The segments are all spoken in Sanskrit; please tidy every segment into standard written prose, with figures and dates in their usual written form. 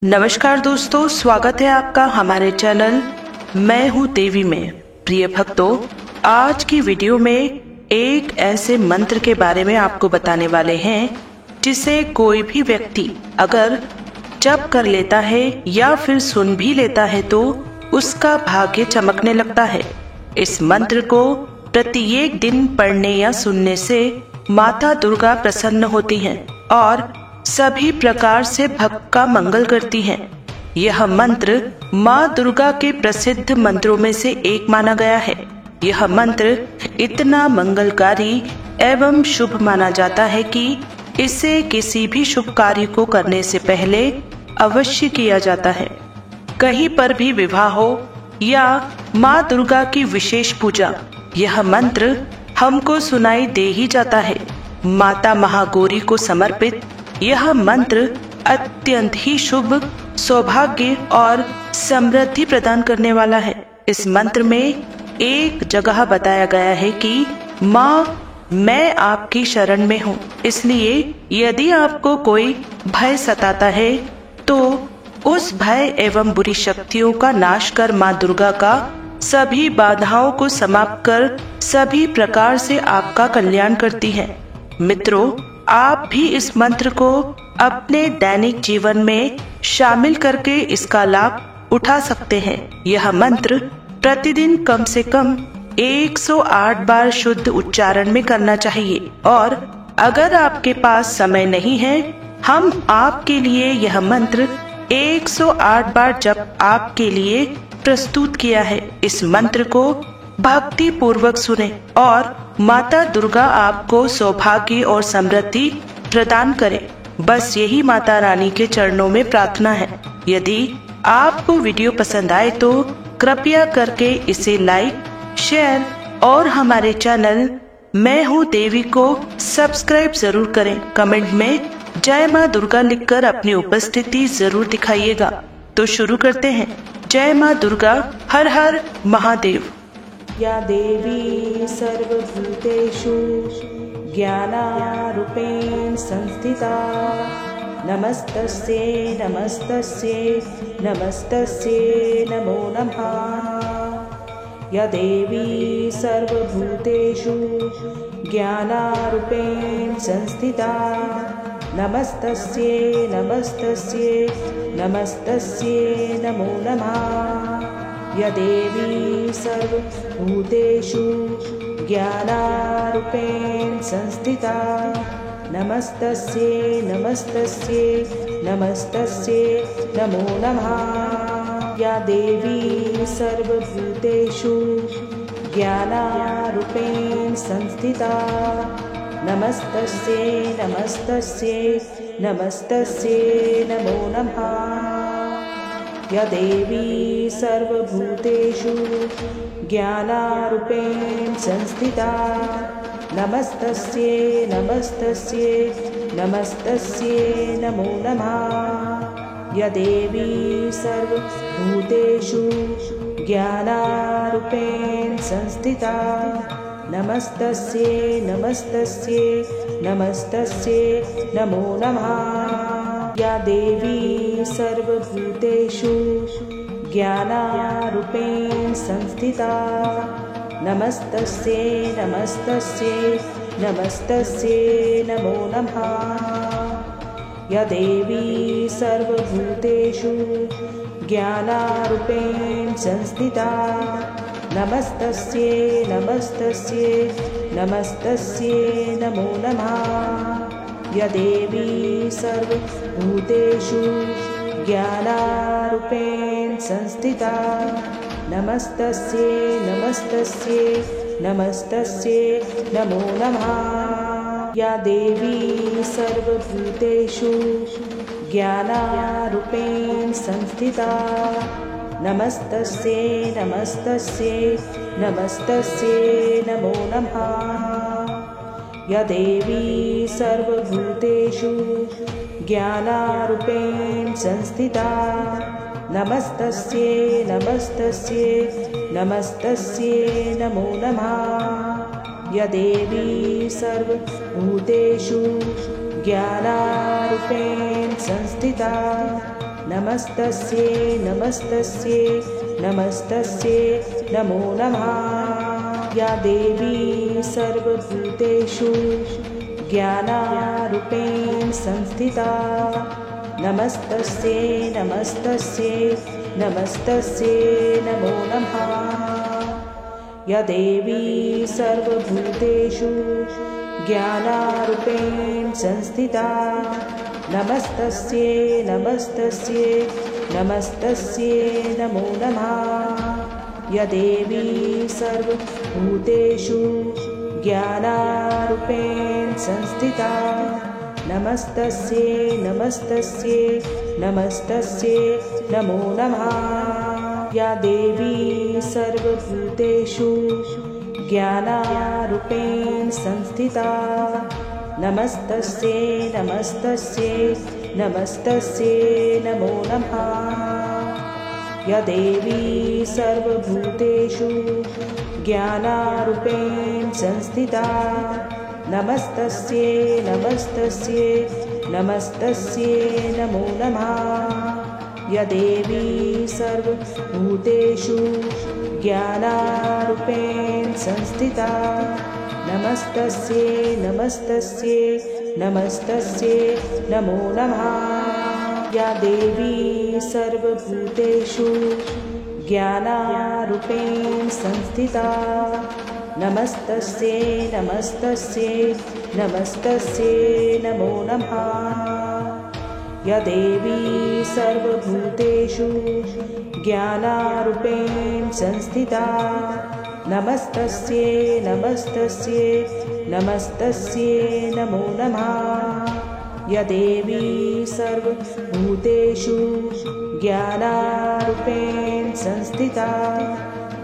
नमस्कार दोस्तों, स्वागत है आपका हमारे चैनल मैं हूँ देवी में। प्रिय भक्तों, आज की वीडियो में एक ऐसे मंत्र के बारे में आपको बताने वाले हैं जिसे कोई भी व्यक्ति अगर जप कर लेता है या फिर सुन भी लेता है तो उसका भाग्य चमकने लगता है। इस मंत्र को प्रत्येक दिन पढ़ने या सुनने से माता दुर्गा प्रसन्न होती हैं और सभी प्रकार से भक्त का मंगल करती हैं। यह मंत्र माँ दुर्गा के प्रसिद्ध मंत्रों में से एक माना गया है। यह मंत्र इतना मंगलकारी एवं शुभ माना जाता है कि इसे किसी भी शुभ कार्य को करने से पहले अवश्य किया जाता है। कहीं पर भी विवाह हो या माँ दुर्गा की विशेष पूजा, यह मंत्र हमको सुनाई दे ही जाता है। माता महागौरी को समर्पित यह मंत्र अत्यंत ही शुभ, सौभाग्य और समृद्धि प्रदान करने वाला है। इस मंत्र में एक जगह बताया गया है कि माँ, मैं आपकी शरण में हूँ, इसलिए यदि आपको कोई भय सताता है तो उस भय एवं बुरी शक्तियों का नाश कर माँ दुर्गा का सभी बाधाओं को समाप्त कर सभी प्रकार से आपका कल्याण करती है। मित्रों, आप भी इस मंत्र को अपने दैनिक जीवन में शामिल करके इसका लाभ उठा सकते हैं। यह मंत्र प्रतिदिन कम से कम 108 बार शुद्ध उच्चारण में करना चाहिए और अगर आपके पास समय नहीं है, हम आपके लिए यह मंत्र 108 बार जप आपके लिए प्रस्तुत किया है। इस मंत्र को भक्ति पूर्वक सुने और माता दुर्गा आपको सौभाग्य और समृद्धि प्रदान करे। बस यही माता रानी के चरणों में प्रार्थना है। यदि आपको वीडियो पसंद आए तो कृपया करके इसे लाइक, शेयर और हमारे चैनल मैं हूँ देवी को सब्सक्राइब जरूर करें। कमेंट में जय माँ दुर्गा लिखकर अपनी उपस्थिति जरूर दिखाइएगा। तो शुरू करते हैं। जय माँ दुर्गा, हर हर महादेव। या देवी सर्वभूतेषु ज्ञानारूपेण संस्थिता, नमस्तस्यै नमस्तस्यै नमस्तस्यै नमो नमः। या देवी सर्वभूतेषु ज्ञानारूपेण संस्थिता, नमस्तस्यै नमस्तस्यै नमस्तस्यै नमो नमः। या देवी सर्वभूतेषु ज्ञानारूपेण संस्थिता, नमस्तस्यै नमस्तस्यै नमस्तस्यै नमो नमः। या देवी सर्वभूतेषु ज्ञानारूपेण संस्थिता, नमस्तस्यै नमस्तस्यै नमस्तस्यै नमो नमः। या देवी सर्वभूतेषु ज्ञानारूपेण संस्थिता, नमस्तस्यै नमस्तस्यै नमस्तस्यै नमो नमः। या देवी सर्वभूतेषु ज्ञानारूपेण संस्थिता, नमस्तस्यै नमस्तस्यै नमस्तस्यै नमो नमः। या देवी सर्वभूतेषु ज्ञानारूपेण संस्थिता, नमस्तस्यै नमस्तस्यै नमस्तस्यै नमो नमः। या देवी सर्वभूतेषु ज्ञानारूपेण संस्थिता, नमस्तस्यै नमस्तस्यै नमस्तस्यै नमो नमः। या देवी सर्वभूतेषु ज्ञानारूपेण संस्थिता, नमस्तस्यै नमस्तस्यै नमस्तस्यै नमो नमः। या देवी सर्वभूतेषु ज्ञानारूपेण संस्थिता, नमस्तस्यै नमस्तस्यै नमस्तस्यै नमो नमः। या देवी सर्वभूतेषु ज्ञानारूपेण संस्थिता, नमस्तस्यै नमस्तस्यै नमस्तस्यै नमो नमः। या देवी सर्वभूतेषु ज्ञानारूपेण संस्थिता नमस्तस्यै नमस्तस्यै नमस्तस्यै नमो नमः। या देवी सर्वभूतेषु ज्ञानारूपेण संस्थिता नमस्तस्यै नमस्तस्यै नमस्तस्यै नमो नमः। या देवी सर्वभूतेषु ज्ञानारूपेण संस्थिता नमस्तस्यै नमस्तस्यै नमस्तस्यै नमो नमः। या देवी सर्वभूतेषु ज्ञानारूपेण संस्थिता नमस्तस्यै नमस्तस्यै नमस्तस्यै नमो नमः। या देवी सर्वभूतेषु ज्ञानारूपेण संस्थिता नमस्तस्यै नमस्तस्यै नमस्तस्यै नमो नमः। या देवी सर्वभूतेषु ज्ञानारूपेण संस्थिता नमस्तस्यै नमस्तस्यै नमस्तस्यै नमो नमः। या देवी सर्वभूतेषु ज्ञानारूपेण संस्थिता नमस्तस्यै नमस्तस्यै नमस्तस्यै नमो नमः। या देवी सर्वभूतेषु ज्ञानारूपेण संस्थिता नमस्तस्यै नमस्तस्यै नमस्तस्यै नमो नमः। या देवी सर्वभूतेषु ज्ञानारूपेण संस्थिता नमस्तस्यै नमस्तस्यै नमस्तस्यै नमो नमः। या देवी सर्वभूतेषु ज्ञानारूपेण संस्थिता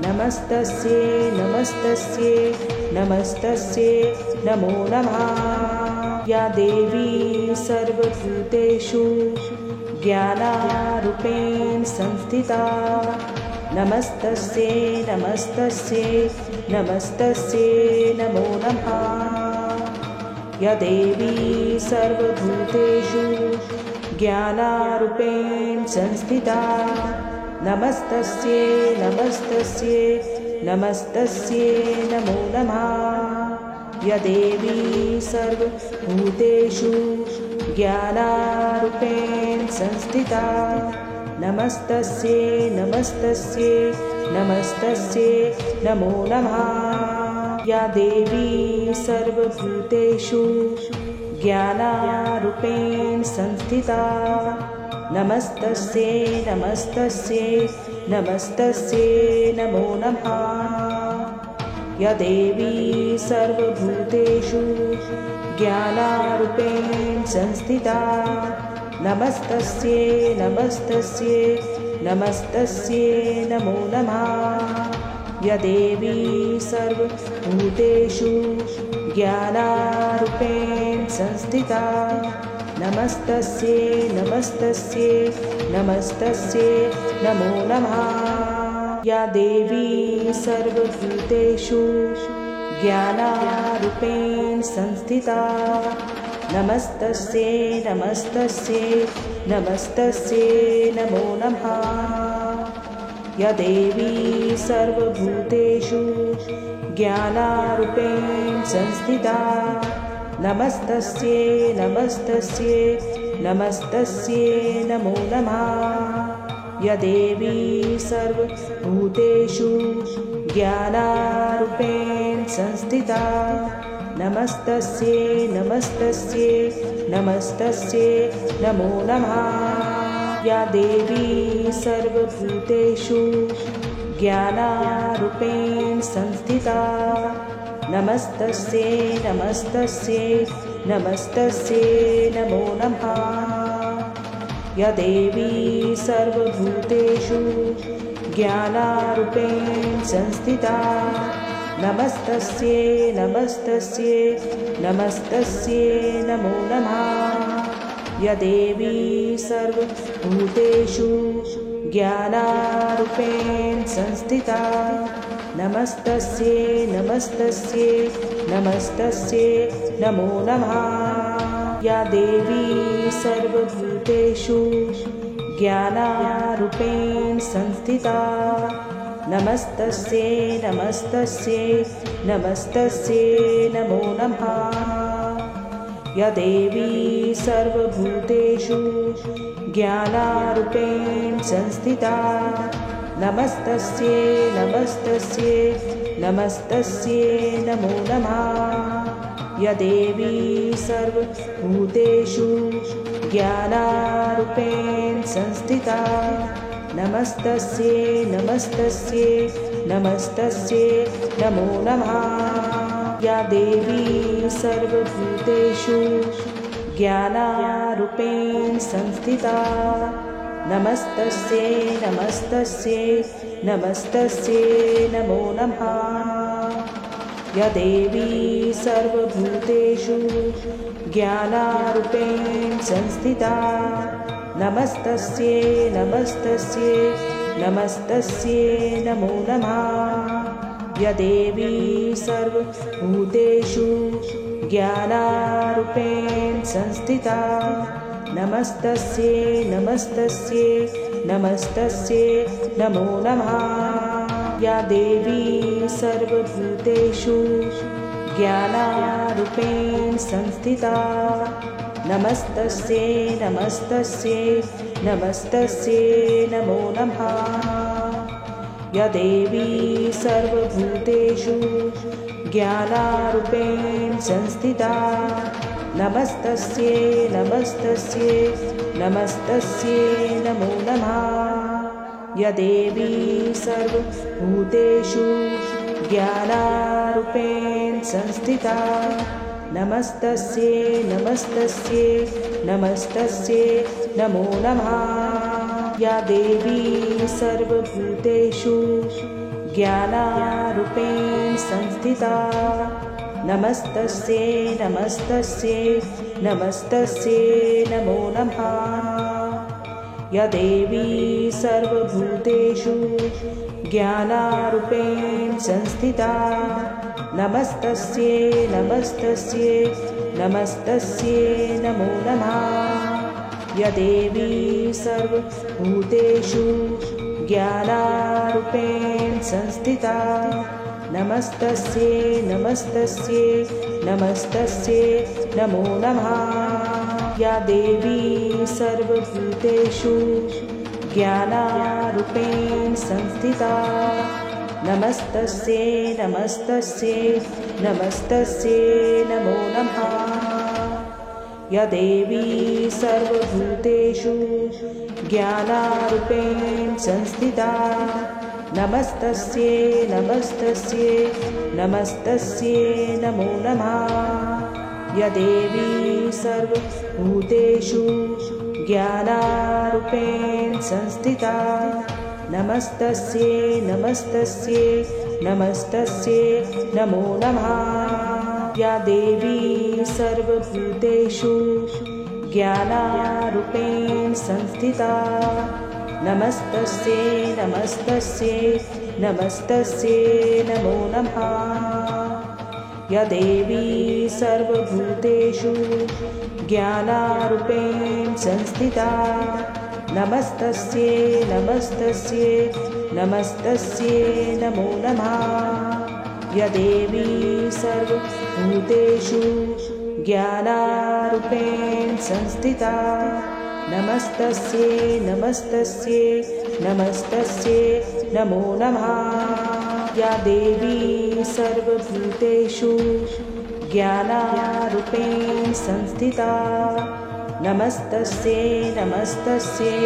नमस्तस्यै नमस्तस्यै नमस्तस्यै नमो नमः। या देवी सर्वभूतेषु ज्ञानारूपेण संस्थिता नमस्तस्यै नमस्तस्यै नमस्तस्यै नमो नमः। या देवी सर्वभूतेषु ज्ञानारूपेण संस्थिता नमस्तस्यै नमस्तस्यै नमस्तस्यै नमो नमः। या देवी सर्वभूतेषु ज्ञानारूपेण संस्थिता नमस्तस्यै नमस्तस्यै नमस्तस्यै नमो नमः। या देवी सर्वभूतेषु ज्ञानारूपेण संस्थिता नमस्तस्यै नमस्तस्यै नमस्तस्यै नमो नमः। या देवी सर्वभूतेषु ज्ञानारूपेण संस्थिता नमस्तस्यै नमस्तस्यै नमस्तस्यै नमो नमः। या देवी सर्वभूतेषु ज्ञानारूपेण संस्थिता नमस्तस्यै नमस्तस्यै नमस्तस्यै नमो नमः। या देवी सर्वभूतेषु ज्ञानारूपेण संस्थिता नमस्तस्यै नमस्तस्यै नमस्तस्यै नमो नमः। या देवी सर्वभूतेषु ज्ञानारूपेण संस्थिता नमस्तस्यै नमस्तस्यै नमस्तस्यै नमो नमः। या देवी सर्वभूतेषु ज्ञानारूपेण संस्थिता नमस्तस्यै नमस्तस्यै नमस्तस्यै नमो नमः। या देवी सर्वभूतेषु ज्ञानारूपेण संस्थिता नमस्तस्यै नमस्तस्यै नमस्तस्यै नमो नमः। या देवी सर्वभूतेषु ज्ञानारूपेण संस्थिता नमस्तस्यै नमस्तस्यै नमस्तस्यै नमो नमः। या देवी सर्वभूतेषु ज्ञानारूपेण संस्थिता नमस्तस्यै नमस्तस्यै नमस्तस्यै नमो नमः। या देवी सर्वभूतेषु ज्ञानारूपेण संस्थिता नमस्तस्यै नमस्तस्यै नमस्तस्यै नमो नमः। या देवी सर्वभूतेषु ज्ञानारूपेण संस्थिता नमस्तस्यै नमस्तस्यै नमस्तस्यै नमो नमः। या देवी सर्वभूतेषु ज्ञानारूपेण संस्थिता नमस्तस्यै नमस्तस्यै नमस्तस्यै नमो नमः। या देवी सर्वभूतेषु ज्ञानारूपेण संस्थिता नमस्तस्यै नमस्तस्यै नमस्तस्यै नमो नमः। या देवी सर्वभूतेषु ज्ञानारूपेण संस्थिता नमस्तस्यै नमस्तस्यै नमस्तस्यै नमो नमः। या देवी सर्वभूतेषु ज्ञानारूपेण संस्थिता नमस्तस्यै नमस्तस्यै नमस्तस्यै नमो नमः। या देवी सर्वभूतेषु ज्ञानारूपेण संस्थिता नमस्तस्यै नमस्तस्यै नमस्तस्यै नमो नमः। या देवी सर्वभूतेषु ज्ञानारूपेण संस्थिता नमस्तस्यै नमस्तस्यै नमस्तस्यै नमो नमः। या देवी सर्वभूतेषु ज्ञानारूपेण संस्थिता नमस्तस्यै नमस्तस्यै नमस्तस्यै नमो नमः। या देवी सर्वभूतेषु ज्ञानारूपेण संस्थिता नमस्तस्यै नमस्तस्यै नमस्तस्यै नमो नमः। या देवी सर्वभूतेषु ज्ञानारूपेण संस्थिता नमस्तस्यै नमस्तस्यै नमस्तस्यै नमो नमः। या देवी सर्वभूतेषु ज्ञानारूपेण संस्थिता नमस्तस्यै नमस्तस्यै नमस्तस्यै नमो नमः। या देवी सर्वभूतेषु ज्ञानारूपेण संस्थिता नमस्तस्यै नमस्तस्यै नमस्तस्यै नमो नमः। या देवी सर्वभूतेषु ज्ञानारूपेण संस्थिता नमस्तस्यै नमस्तस्यै नमस्तस्यै नमो नमः। या देवी सर्वभूतेषु ज्ञानारूपेण संस्थिता नमस्तस्यै नमस्तस्यै नमस्तस्यै नमो नमः। या देवी सर्वभूतेषु ज्ञानारूपेण संस्थिता नमस्तस्यै नमस्तस्यै नमस्तस्यै नमो नमः। या देवी सर्वभूतेषु ज्ञानारूपेण संस्थिता नमस्तस्यै नमस्तस्यै नमस्तस्यै नमो नमः। या देवी सर्वभूतेषु ज्ञानारूपेण संस्थिता नमस्तस्यै नमस्तस्यै नमस्तस्यै नमो नमः। या देवी सर्वभूतेषु ज्ञानारूपेण संस्थिता नमस्तस्यै नमस्तस्यै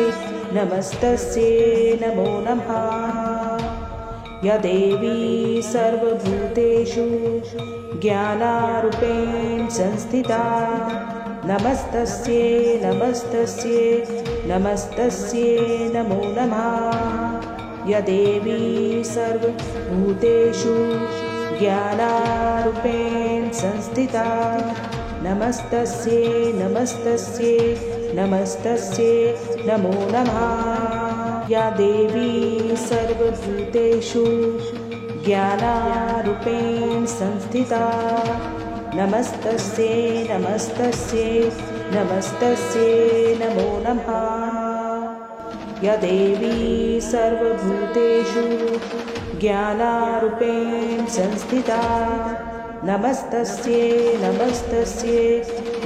नमस्तस्यै नमो नमः। या देवी सर्वभूतेषु ज्ञानारूपेण संस्थिता नमस्तस्यै नमस्तस्यै नमस्तस्यै नमो नमः। या देवी सर्वभूतेषु ज्ञानारूपेण संस्थिता नमस्तस्यै नमस्तस्यै नमस्तस्यै नमो नमः। या देवी सर्वभूतेषु ज्ञानारूपेण संस्थिता नमस्तस्यै नमस्तस्यै नमस्तस्यै नमो नमः। या देवी सर्वभूतेषु ज्ञानारूपेण संस्थिता नमस्तस्यै नमस्तस्यै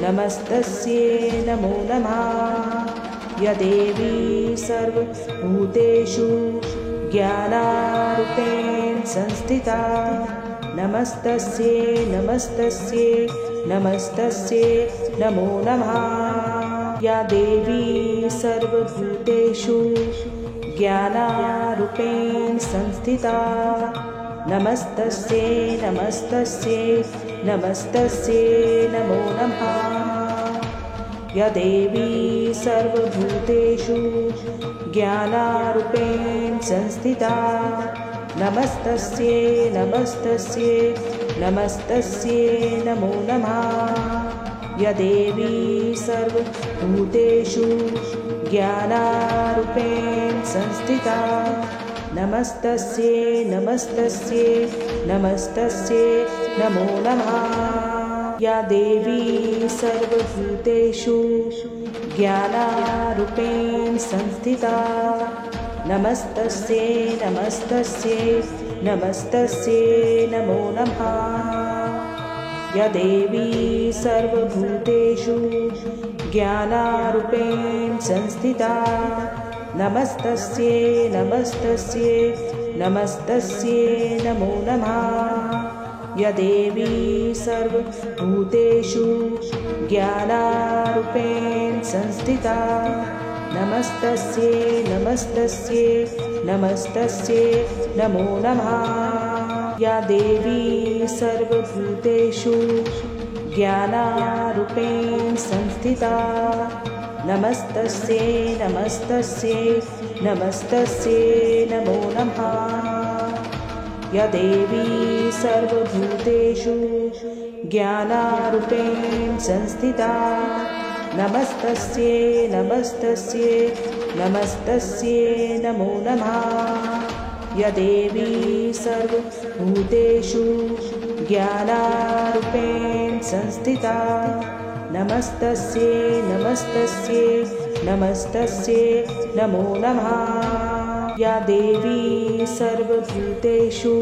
नमस्तस्यै नमो नमः। या देवी सर्वभूतेषु ज्ञानारूपेण संस्थिता नमस्तस्यै नमस्तस्यै नमस्तस्यै नमो नमः। या देवी सर्वभूतेषु ज्ञानारूपेण संस्थिता नमस्तस्यै नमस्तस्यै नमस्तस्यै नमो नमः। या देवी सर्वभूतेषु ज्ञानारूपेण संस्थिता नमस्तस्यै नमस्तस्यै नमस्तस्यै नमो नमः। या देवी सर्वभूतेषु ज्ञानारूपेण संस्थिता नमस्तस्यै नमस्तस्यै नमस्तस्यै नमो नमः। या देवी सर्वभूतेषु ज्ञानारूपेण संस्थिता नमस्तस्यै नमस्तस्यै नमस्तस्यै नमो नमः। या देवी सर्वभूतेषु ज्ञानारूपेण संस्थिता नमस्तस्यै नमस्तस्यै नमस्तस्यै नमो नमः। या देवी सर्वभूतेषु ज्ञानारूपेण संस्थिता नमस्तस्यै नमस्तस्यै नमस्तस्यै नमो नमः। या देवी सर्वभूतेषु ज्ञानारूपेण संस्थिता नमस्तस्यै नमस्तस्यै नमस्तस्यै नमो नमः। या देवी सर्वभूतेषु ज्ञानारूपेण संस्थिता नमस्तस्यै नमस्तस्यै नमस्तस्यै नमो नमः। या देवी सर्वभूतेषु ज्ञानारूपेण संस्थिता नमस्तस्यै नमस्तस्यै नमस्तस्यै नमो नमः। या देवी सर्वभूतेषु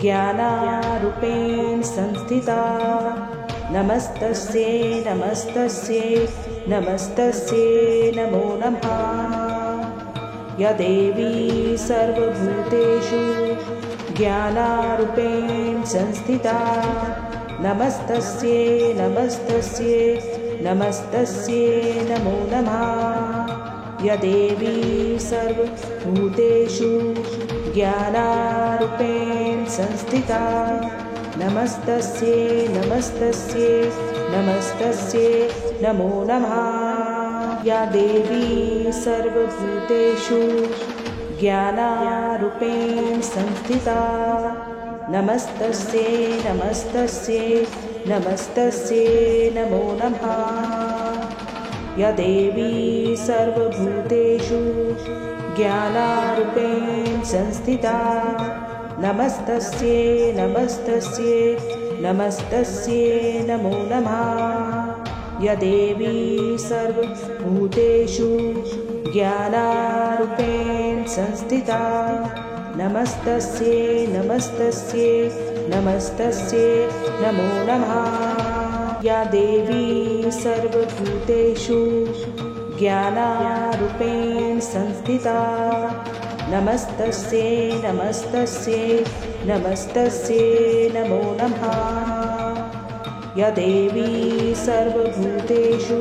ज्ञानारूपेण संस्थिता नमस्तस्यै नमस्तस्यै नमस्तस्यै नमो नमः। या देवी सर्वभूतेषु ज्ञानारूपेण संस्थिता नमस्तस्यै नमस्तस्यै नमस्तस्यै नमो नमः। या देवी सर्वभूतेषु ज्ञानारूपेण संस्थिता नमस्तस्यै नमस्तस्यै नमस्तस्यै नमो नमः। या देवी सर्वभूतेषु ज्ञानारूपेण संस्थिता नमस्तस्यै नमस्तस्यै नमस्तस्यै नमो नमः। या देवी सर्वभूतेषु ज्ञानारूपेण संस्थिता नमस्तस्यै नमस्तस्यै नमस्तस्यै नमो नमः। या देवी सर्वभूतेषु ज्ञानारूपेण संस्थिता नमस्तस्यै नमस्तस्यै नमस्तस्यै नमो नमः। या देवी सर्वभूतेषु ज्ञानारूपेण संस्थिता नमस्तस्यै नमस्तस्यै नमस्तस्यै नमो नमः। या देवी सर्वभूतेषु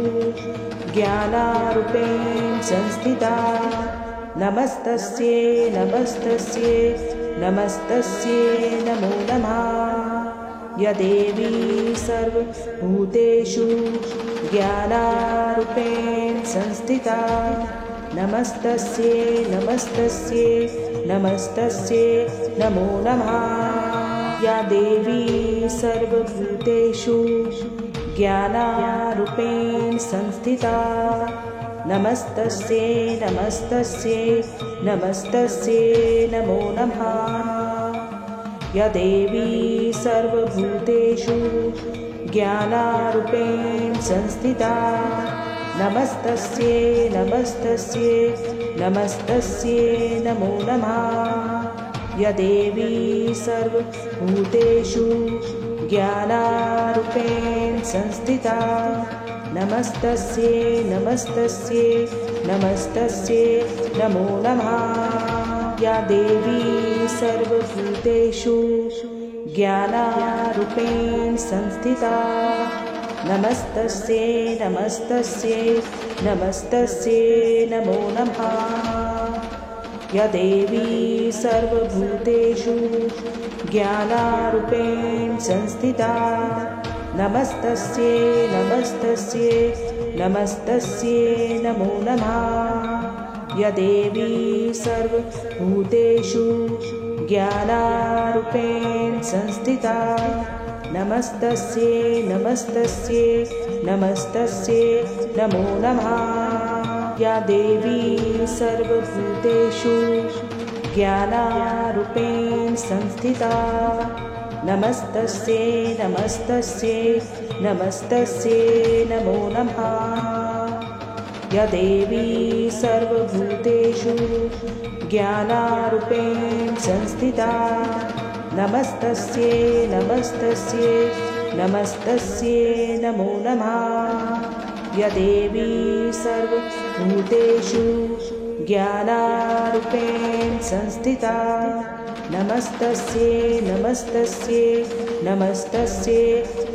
ज्ञानारूपेण संस्थिता नमस्तस्यै नमस्तस्यै नमस्तस्यै नमो नमः। या देवी सर्वभूतेषु ज्ञानारूपेण संस्थिता नमस्तस्यै नमस्तस्यै नमस्तस्यै नमो नमः। या देवी सर्वभूतेषु ज्ञानारूपेण संस्थिता नमस्तस्यै नमस्तस्यै नमस्तस्यै नमो नमः। या देवी सर्वभूतेषु ज्ञानारूपेण संस्थिता नमस्तस्यै नमस्तस्यै नमस्तस्यै नमो नमः। या देवी सर्वभूतेषु ज्ञानारूपेण संस्थिता नमस्तस्यै नमस्तस्यै नमस्तस्यै नमो नमः। या देवी सर्वभूतेषु ज्ञानारूपेण संस्थिता नमस्तस्यै नमस्तस्यै नमस्तस्यै नमो नमः। या देवी सर्वभूतेषु ज्ञानारूपेण संस्थिता नमस्तस्यै नमस्तस्यै नमस्तस्यै नमो नमः। या देवी सर्वभूतेषु ज्ञानारूपेण संस्थिता नमस्तस्यै नमस्तस्यै नमस्तस्यै नमो नमः। या देवी सर्वभूतेषु ज्ञानारूपेण संस्थिता नमस्तस्यै नमस्तस्यै नमस्तस्यै नमो नमः। या देवी सर्वभूतेषु ज्ञानारूपेण संस्थिता नमस्तस्यै नमस्तस्यै नमस्तस्यै नमो नमः। या देवी सर्वभूतेषु ज्ञानारूपेण संस्थिता नमस्तस्यै नमस्तस्यै नमस्तस्यै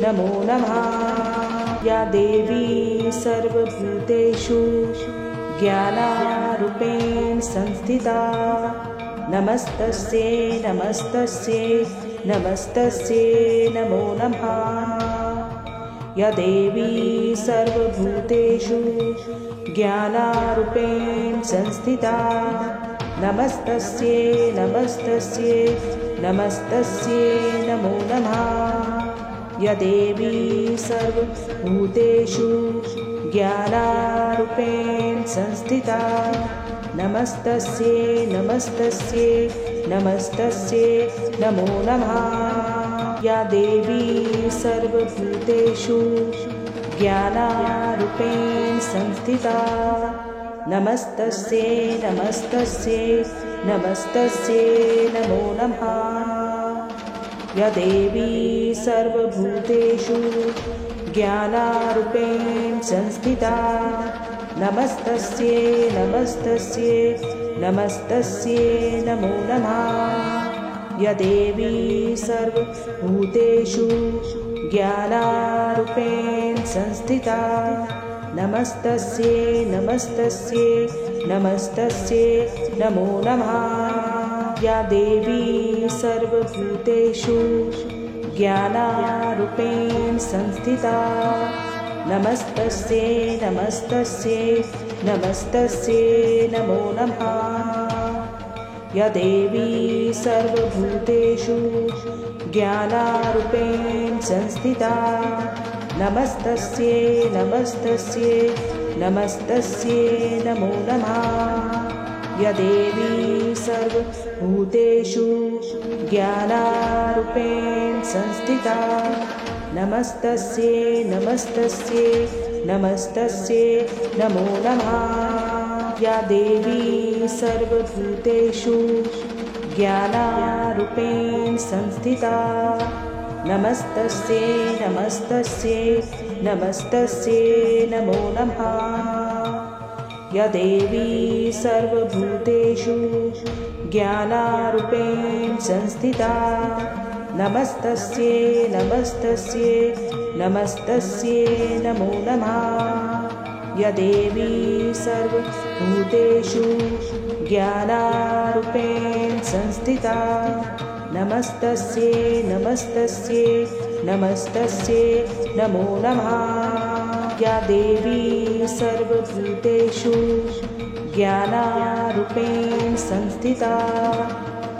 नमो नमः। या देवी सर्वभूतेषु ज्ञानारूपेण संस्थिता नमस्तस्यै नमस्तस्यै नमस्तस्यै नमो नमः। या देवी सर्वभूतेषु ज्ञानारूपेण संस्थिता नमस्तस्यै नमस्तस्यै नमस्तस्यै नमो नमः। या देवी सर्वभूतेषु ज्ञानारूपेण संस्थिता नमस्तस्यै नमस्तस्यै नमस्तस्यै नमो नमः। या देवी सर्वभूतेषु ज्ञानारूपेण संस्थिता नमस्तस्यै नमस्तस्यै नमस्तस्यै नमो नमः। या देवी सर्वभूतेषु ज्ञानारूपेण संस्थिता नमस्तस्यै नमस्तस्यै नमस्तस्यै नमो नमः। या देवी सर्वभूतेषु ज्ञानारूपेण संस्थिता नमस्तस्यै नमस्तस्यै नमस्तस्यै नमो नमः। या देवी सर्वभूतेषु ज्ञानारूपेण संस्थिता नमस्तस्यै नमस्तस्यै नमस्तस्यै नमो नमः। या देवी सर्वभूतेषु ज्ञानारूपेण संस्थिता नमस्तस्यै नमस्तस्यै नमस्तस्यै नमो नमः। या देवी सर्वभूतेषु ज्ञानारूपेण संस्थिता नमस्तस्यै नमस्तस्यै नमस्तस्यै नमो नमः। या देवी सर्वभूतेषु ज्ञानारूपेण संस्थिता नमस्तस्यै नमस्तस्यै नमस्तस्यै नमो नमः। या देवी सर्वभूतेषु ज्ञानारूपेण संस्थिता नमस्तस्यै नमस्तस्यै नमस्तस्यै नमो नमः। या देवी सर्वभूतेषु ज्ञानारूपेण संस्थिता नमस्तस्यै नमस्तस्यै नमस्तस्यै नमो नमः। या देवी सर्वभूतेषु ज्ञानारूपेण संस्थिता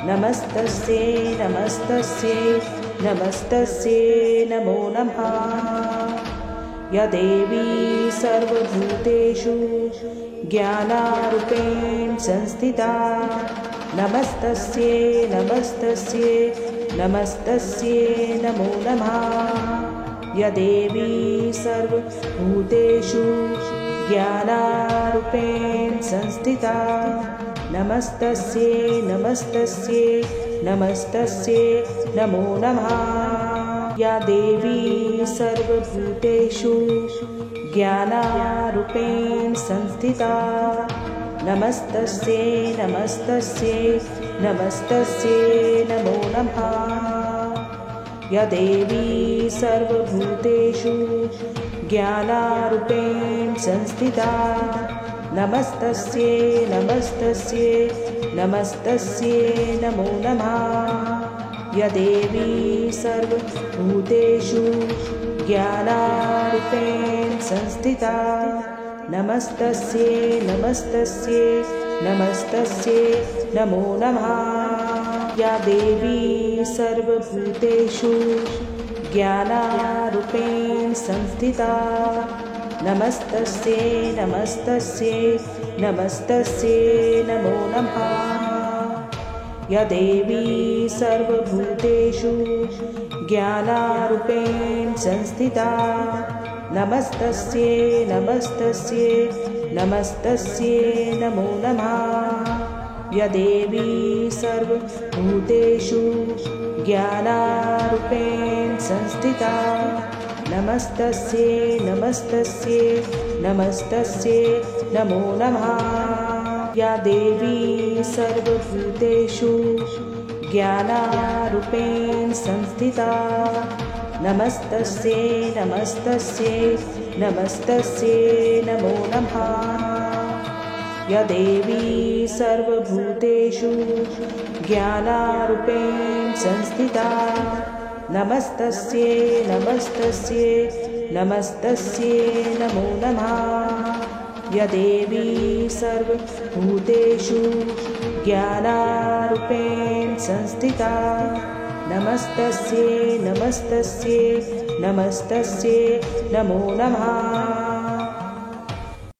नमस्तस्यै नमस्तस्यै नमस्तस्यै नमो नमः। या देवी सर्वभूतेषु ज्ञानारूपेण संस्थिता नमस्तस्यै नमस्तस्यै नमस्तस्यै नमो नमः। या देवी सर्वभूतेषु ज्ञानारूपेण संस्थिता नमस्तस्यै नमस्तस्यै नमस्तस्यै नमो नमः। या देवी सर्वभूतेषु ज्ञानारूपेण संस्थिता नमस्तस्यै नमस्तस्यै नमस्तस्यै नमो नमः। या देवी सर्वभूतेषु ज्ञानारूपेण संस्थिता नमस्तस्यै नमस्तस्यै नमस्तस्यै नमो नमः। या देवी सर्वभूतेषु ज्ञानारूपेण संस्थिता नमस्तस्यै नमस्तस्यै नमस्तस्यै नमो नमः। या देवी सर्वभूतेषु ज्ञानारूपेण संस्थिता नमस्तस्यै नमस्तस्यै नमस्तस्यै नमो नमः। या देवी सर्वभूतेषु ज्ञानारूपेण संस्थिता नमस्तस्यै नमस्तस्यै नमस्तस्यै नमो नमः। या देवी सर्वभूतेषु ज्ञानारूपेण संस्थिता नमस्तस्यै नमस्तस्यै नमस्तस्यै नमो नमः। या देवी सर्वभूतेषु ज्ञानारूपेण संस्थिता नमस्तस्यै नमस्तस्यै नमस्तस्यै नमो नमः। या देवी सर्वभूतेषु ज्ञानारूपेण संस्थिता नमस्तस्यै नमस्तस्यै नमस्तस्यै नमो नमः। या देवी सर्वभूतेषु ज्ञानारूपेण संस्थिता नमस्तस्यै नमस्तस्यै नमस्तस्यै नमो नमः।